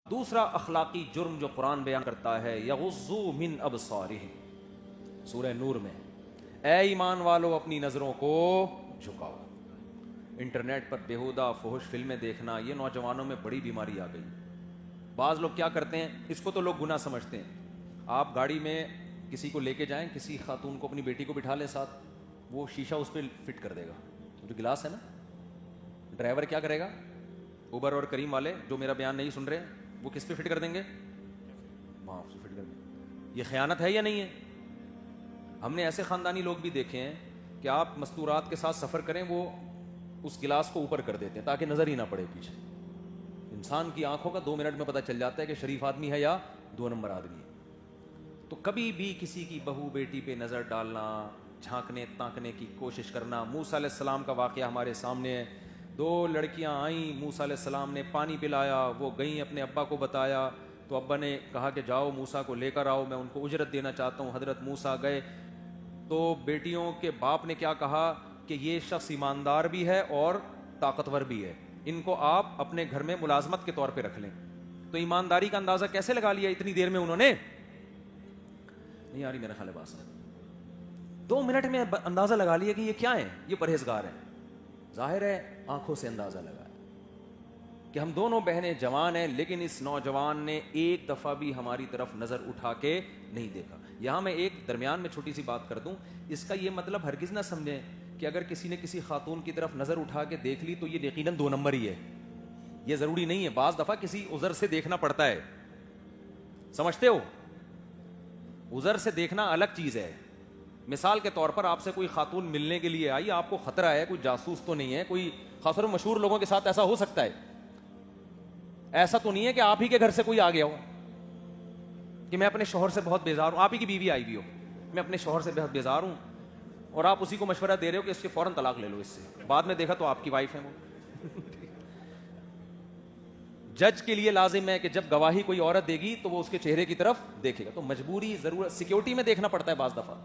دوسرا اخلاقی جرم جو قرآن بیان کرتا ہے یغضوا من ابصارہم، سورہ نور میں، اے ایمان والو اپنی نظروں کو جھکاؤ۔ انٹرنیٹ پر بیہودہ فحش فلمیں دیکھنا یہ نوجوانوں میں بڑی بیماری آ گئی۔ بعض لوگ کیا کرتے ہیں، اس کو تو لوگ گناہ سمجھتے ہیں۔ آپ گاڑی میں کسی کو لے کے جائیں، کسی خاتون کو اپنی بیٹی کو بٹھا لیں ساتھ، وہ شیشہ اس پہ فٹ کر دے گا، جو گلاس ہے نا، ڈرائیور کیا کرے گا، اوبر اور کریم والے جو میرا بیان نہیں سن رہے وہ کس پہ فٹ کر دیں گے، وہاں سے فٹ کر دیں گے۔ یہ خیانت ہے یا نہیں ہے؟ ہم نے ایسے خاندانی لوگ بھی دیکھے ہیں کہ آپ مستورات کے ساتھ سفر کریں، وہ اس گلاس کو اوپر کر دیتے ہیں تاکہ نظر ہی نہ پڑے پیچھے۔ انسان کی آنکھوں کا 2 منٹ میں پتہ چل جاتا ہے کہ شریف آدمی ہے یا 2 نمبر آدمی ہے۔ تو کبھی بھی کسی کی بہو بیٹی پہ نظر ڈالنا، جھانکنے تانکنے کی کوشش کرنا۔ موسیٰ علیہ السلام کا واقعہ ہمارے سامنے ہے۔ 2 لڑکیاں آئیں، موسیٰ علیہ السلام نے پانی پلایا، وہ گئیں اپنے ابا کو بتایا، تو ابا نے کہا کہ جاؤ موسیٰ کو لے کر آؤ، میں ان کو اجرت دینا چاہتا ہوں۔ حضرت موسیٰ گئے تو بیٹیوں کے باپ نے کیا کہا کہ یہ شخص ایماندار بھی ہے اور طاقتور بھی ہے، ان کو آپ اپنے گھر میں ملازمت کے طور پہ رکھ لیں۔ تو ایمانداری کا اندازہ کیسے لگا لیا اتنی دیر میں انہوں نے؟ نہیں آ رہی میرا خیال ہے بات، 2 منٹ میں اندازہ لگا لیا کہ یہ کیا ہے، یہ پرہیزگار ہے۔ ظاہر ہے آنکھوں سے اندازہ لگا کہ ہم دونوں بہنیں جوان ہیں، لیکن اس نوجوان نے ایک دفعہ بھی ہماری طرف نظر اٹھا کے نہیں دیکھا۔ یہاں میں ایک درمیان میں چھوٹی سی بات کر دوں، اس کا یہ مطلب ہرگز نہ سمجھیں کہ اگر کسی نے کسی خاتون کی طرف نظر اٹھا کے دیکھ لی تو یہ یقیناً 2 نمبر ہی ہے، یہ ضروری نہیں ہے۔ بعض دفعہ کسی عذر سے دیکھنا پڑتا ہے، سمجھتے ہو؟ عذر سے دیکھنا الگ چیز ہے۔ مثال کے طور پر آپ سے کوئی خاتون ملنے کے لیے آئی، آپ کو خطرہ ہے کوئی جاسوس تو نہیں ہے، کوئی خاص طور مشہور لوگوں کے ساتھ ایسا ہو سکتا ہے، ایسا تو نہیں ہے کہ آپ ہی کے گھر سے کوئی آ گیا ہو کہ میں اپنے شوہر سے بہت بیزار ہوں، آپ ہی کی بیوی آئی ہوئی ہو، میں اپنے شوہر سے بہت بیزار ہوں، اور آپ اسی کو مشورہ دے رہے ہو کہ اس سے فوراً طلاق لے لو، اس سے بعد میں دیکھا تو آپ کی وائف ہے وہ۔ جج کے لیے لازم ہے کہ جب گواہی کوئی عورت دے گی تو وہ اس کے چہرے کی طرف دیکھے گا، تو مجبوری ضرورت سیکیورٹی میں دیکھنا پڑتا ہے بعض دفعہ،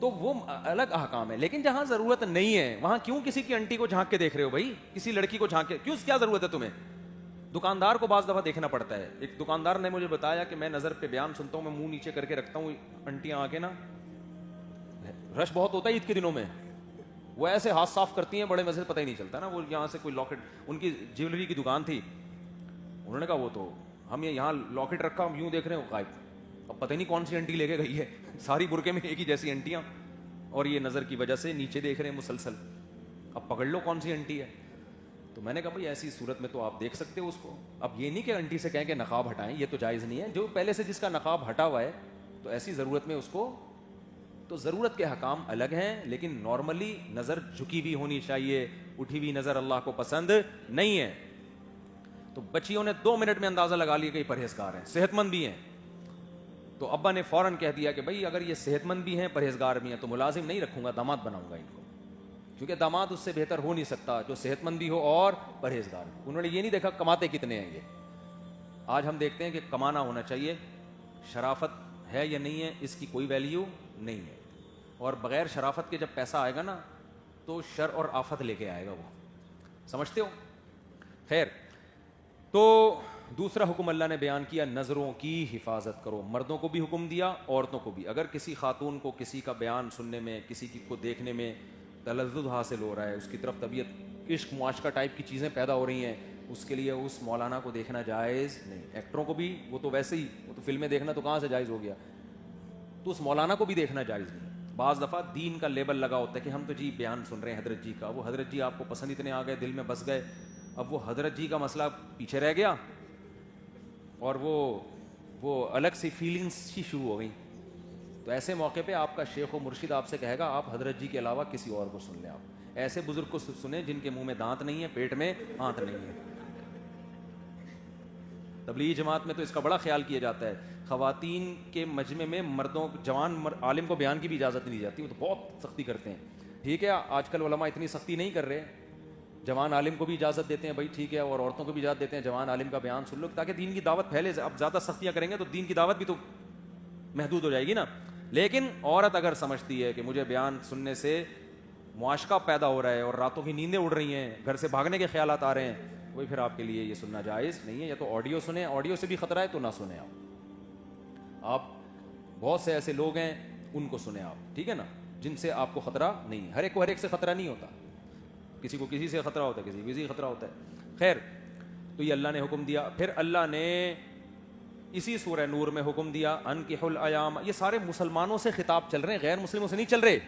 تو وہ الگ احکام ہے۔ لیکن جہاں ضرورت نہیں ہے وہاں کیوں کسی کی انٹی کو جھانک کے دیکھ رہے ہو بھائی، کسی لڑکی کو جھانک کے کیوں، کیا ضرورت ہے تمہیں؟ دکاندار کو بعض دفعہ دیکھنا پڑتا ہے۔ ایک دکاندار نے مجھے بتایا کہ میں نظر پہ بیان سنتا ہوں، میں منہ نیچے کر کے رکھتا ہوں، انٹیاں آ کے نا، رش بہت ہوتا ہے عید کے دنوں میں، وہ ایسے ہاتھ صاف کرتی ہیں بڑے مزے سے، پتہ ہی نہیں چلتا نا، وہ یہاں سے کوئی لاکٹ، ان کی جیولری کی دکان تھی، انہوں نے کہا وہ تو ہم یہاں لاکٹ رکھا، ہم یوں دیکھ رہے ہیں وہ غائب، اب پتہ نہیں کون سی انٹی لے کے گئی ہے، ساری برقعے میں ایک ہی جیسی انٹیاں، اور یہ نظر کی وجہ سے نیچے دیکھ رہے ہیں مسلسل، اب پکڑ لو کون سی انٹی ہے۔ تو میں نے کہا بھائی ایسی صورت میں تو آپ دیکھ سکتے ہو اس کو، اب یہ نہیں کہ انٹی سے کہیں کہ نقاب ہٹائیں، یہ تو جائز نہیں ہے، جو پہلے سے جس کا نقاب ہٹا ہوا ہے تو ایسی ضرورت میں اس کو، تو ضرورت کے حکام الگ ہیں، لیکن نارملی نظر جھکی ہوئی ہونی چاہیے، اٹھی ہوئی نظر اللہ کو پسند نہیں ہے۔ تو بچیوں نے 2 منٹ میں اندازہ لگا لیا کہ یہ پرہیزگار ہیں، صحت مند بھی ہیں، تو ابا نے فوراً کہہ دیا کہ بھائی اگر یہ صحت مند بھی ہیں پرہیزگار بھی ہیں تو ملازم نہیں رکھوں گا، داماد بناؤں گا ان کو، کیونکہ داماد اس سے بہتر ہو نہیں سکتا جو صحت مند بھی ہو اور پرہیزگار بھی۔ انہوں نے یہ نہیں دیکھا کماتے کتنے ہیں یہ، آج ہم دیکھتے ہیں کہ کمانا ہونا چاہیے، شرافت ہے یا نہیں ہے اس کی کوئی ویلیو نہیں ہے، اور بغیر شرافت کے جب پیسہ آئے گا نا تو شر اور آفت لے کے آئے گا وہ، سمجھتے ہو؟ خیر، تو دوسرا حکم اللہ نے بیان کیا، نظروں کی حفاظت کرو، مردوں کو بھی حکم دیا عورتوں کو بھی۔ اگر کسی خاتون کو کسی کا بیان سننے میں، کسی کی کو دیکھنے میں تلذذ حاصل ہو رہا ہے، اس کی طرف طبیعت عشق معاشقہ ٹائپ کی چیزیں پیدا ہو رہی ہیں، اس کے لیے اس مولانا کو دیکھنا جائز نہیں۔ ایکٹروں کو بھی، وہ تو ویسے ہی، وہ تو فلمیں دیکھنا تو کہاں سے جائز ہو گیا، تو اس مولانا کو بھی دیکھنا جائز نہیں۔ بعض دفعہ دین کا لیبل لگا ہوتا ہے کہ ہم تو جی بیان سن رہے ہیں حضرت جی کا، وہ حضرت جی آپ کو پسند اتنے آ گئے، دل میں بس گئے، اب وہ حضرت جی کا مسئلہ پیچھے رہ گیا اور وہ الگ سی فیلنگس ہی شروع ہو گئی، تو ایسے موقع پہ آپ کا شیخ و مرشد آپ سے کہے گا آپ حضرت جی کے علاوہ کسی اور کو سن لیں، آپ ایسے بزرگ کو سنیں جن کے منہ میں دانت نہیں ہے، پیٹ میں آنت نہیں ہے۔ تبلیغی جماعت میں تو اس کا بڑا خیال کیا جاتا ہے، خواتین کے مجمع میں مردوں جوان عالم کو بیان کی بھی اجازت نہیں دی جاتی، وہ تو بہت سختی کرتے ہیں۔ ٹھیک ہے آج کل علماء اتنی سختی نہیں کر رہے، جوان عالم کو بھی اجازت دیتے ہیں بھائی ٹھیک ہے، اور عورتوں کو بھی اجازت دیتے ہیں جوان عالم کا بیان سن لو تاکہ دین کی دعوت پھیلے۔ اب زیادہ سختیاں کریں گے تو دین کی دعوت بھی تو محدود ہو جائے گی نا۔ لیکن عورت اگر سمجھتی ہے کہ مجھے بیان سننے سے معاشقہ پیدا ہو رہا ہے اور راتوں کی نیندیں اڑ رہی ہیں، گھر سے بھاگنے کے خیالات آ رہے ہیں، کوئی پھر آپ کے لیے یہ سننا جائز نہیں ہے. یا تو آڈیو سنیں, آڈیو سے بھی خطرہ ہے تو نہ سنیں آپ بہت سے ایسے لوگ ہیں ان کو سنیں آپ, ٹھیک ہے نا, جن سے آپ کو خطرہ نہیں ہے. ہر ایک کو ہر ایک سے خطرہ نہیں ہوتا, کسی کو کسی سے خطرہ ہوتا ہے, کسی کو کسی سے خطرہ ہوتا ہے. خیر, تو یہ اللہ نے حکم دیا. پھر اللہ نے اسی سورہ نور میں حکم دیا انکحوا الایام. یہ سارے مسلمانوں سے خطاب چل رہے ہیں, غیر مسلموں سے نہیں چل رہے.